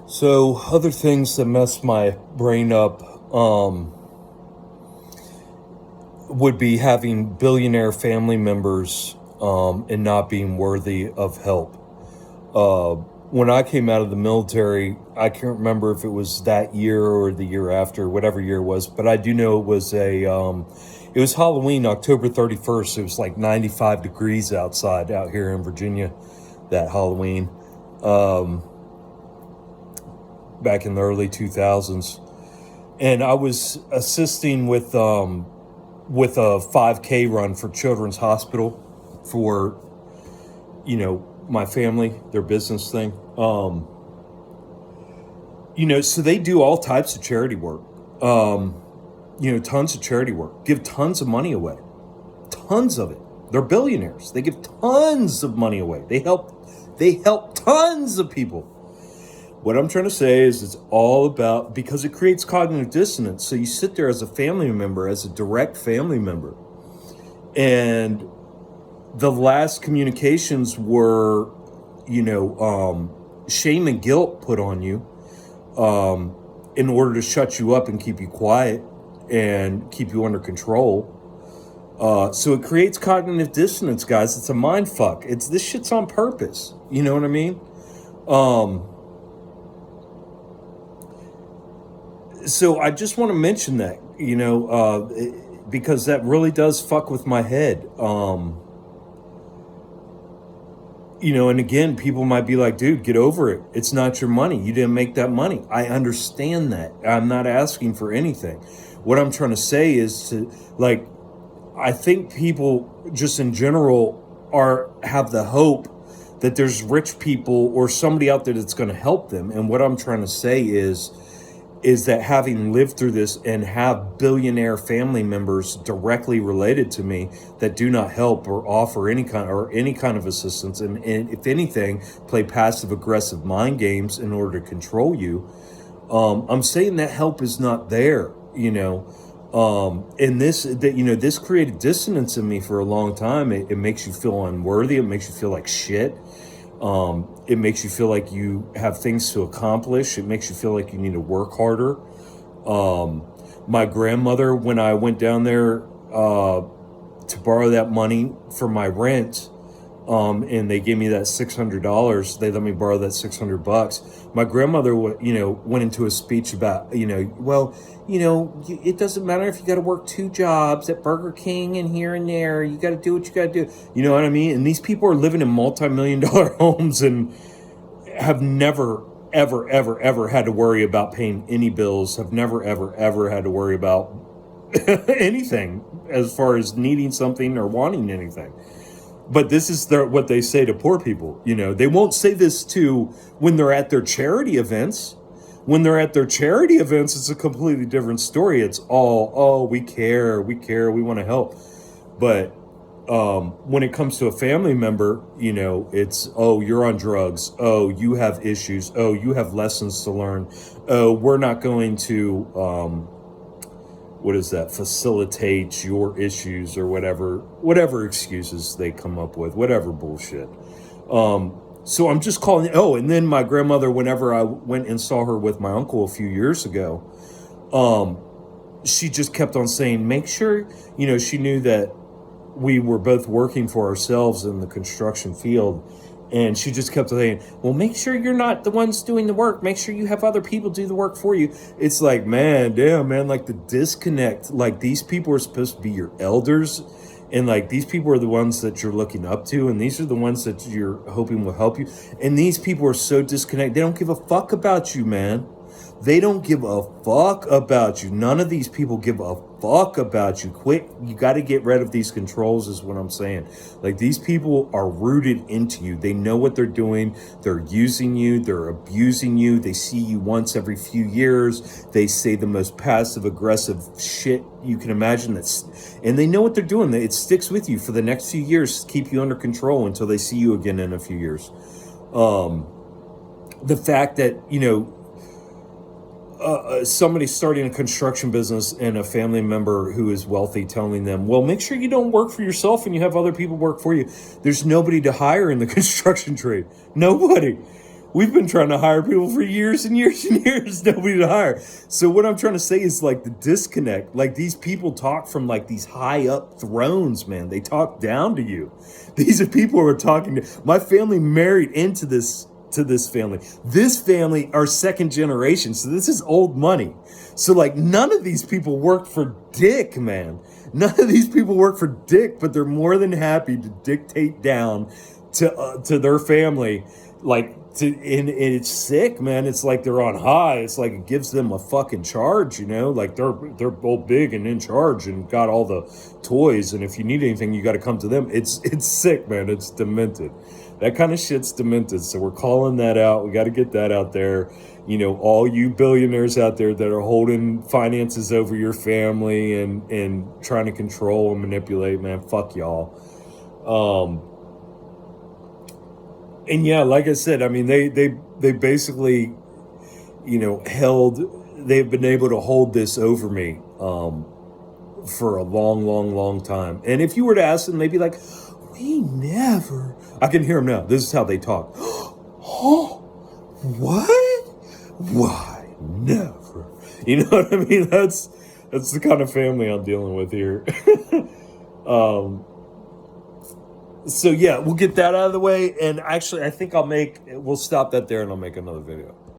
So other things that mess my brain up would be having billionaire family members and not being worthy of help. When I came out of the military, I can't remember if it was that year or the year after, whatever year it was, but I do know it was Halloween, October 31st. It was like 95 degrees outside out here in Virginia that Halloween, back in the early 2000s. And I was assisting with a 5K run for Children's Hospital for, my family, their business thing. So they do all types of charity work. Tons of charity work. Give tons of money away. Tons of it. They're billionaires. They give tons of money away. They help tons of people. What I'm trying to say is it's all about, because it creates cognitive dissonance. So you sit there as a family member, as a direct family member, and the last communications were, shame and guilt put on you in order to shut you up and keep you quiet and keep you under control. So it creates cognitive dissonance, guys. It's a mind fuck. This shit's on purpose. You know what I mean? So I just want to mention that, because that really does fuck with my head. And again, people might be like, dude, get over it. It's not your money. You didn't make that money. I understand that. I'm not asking for anything. What I'm trying to say is I think people just in general have the hope that there's rich people or somebody out there that's going to help them. And what I'm trying to say is that having lived through this and have billionaire family members directly related to me that do not help or offer any kind of assistance, and if anything, play passive aggressive mind games in order to control you. I'm saying that help is not there, and this created dissonance in me for a long time. It makes you feel unworthy. It makes you feel like shit. It makes you feel like you have things to accomplish. It makes you feel like you need to work harder. My grandmother, when I went down there to borrow that money for my rent, and they gave me that $600. They let me borrow that $600. My grandmother, went into a speech about, it doesn't matter if you got to work 2 jobs at Burger King and here and there. You got to do what you got to do. You know what I mean? And these people are living in multi-million-dollar homes and have never, ever, ever, ever had to worry about paying any bills. Have never, ever, ever had to worry about anything as far as needing something or wanting anything. But this is what they say to poor people. They won't say this when they're at their charity events. When they're at their charity events, it's a completely different story. It's all, oh, we care, we want to help. But when it comes to a family member, it's, oh, you're on drugs. Oh, you have issues. Oh, you have lessons to learn. Oh, we're not going to, facilitate your issues or whatever excuses they come up with, whatever bullshit. So I'm just calling, and then my grandmother, whenever I went and saw her with my uncle a few years ago, she just kept on saying, make sure, she knew that we were both working for ourselves in the construction field. And she just kept saying, well, make sure you're not the ones doing the work. Make sure you have other people do the work for you. It's like, man, damn, man, like the disconnect. Like these people are supposed to be your elders. And like these people are the ones that you're looking up to. And these are the ones that you're hoping will help you. And these people are so disconnected. They don't give a fuck about you, man. They don't give a fuck about you. None of these people give a fuck about you. Quick, you got to get rid of these controls is what I'm saying. Like these people are rooted into you. They know what they're doing. They're using you. They're abusing you. They see you once every few years. They say the most passive aggressive shit you can imagine. And they know what they're doing. It sticks with you for the next few years to keep you under control until they see you again in a few years. The fact that, somebody starting a construction business and a family member who is wealthy telling them, well, make sure you don't work for yourself and you have other people work for you. There's nobody to hire in the construction trade. Nobody. we've been trying to hire people for years and years and years, nobody to hire. So what I'm trying to say is like the disconnect, like these people talk from like these high up thrones, man. They talk down to you. These are people who are talking to, my family married into this, to this family. This family are second generation. So this is old money. So like none of these people work for dick, man. None of these people work for dick, but they're more than happy to dictate down to their family, like and it's sick, man. It's like they're on high. It's like it gives them a fucking charge, you know, like they're both big and in charge and got all the toys, and if you need anything you got to come to them. It's sick, man. It's demented. That kind of shit's demented. So we're calling that out. We got to get that out there. You know, all you billionaires out there that are holding finances over your family and trying to control and manipulate, man, fuck y'all. And yeah, like I said, I mean, they basically, you know, they've been able to hold this over me for a long time. And if you were to ask them, they'd be like, we never, I can hear them now. This is how they talk. Oh, what? Why? Never. You know what I mean? That's the kind of family I'm dealing with here. So yeah, we'll get that out of the way. And actually, I think we'll stop that there and I'll make another video.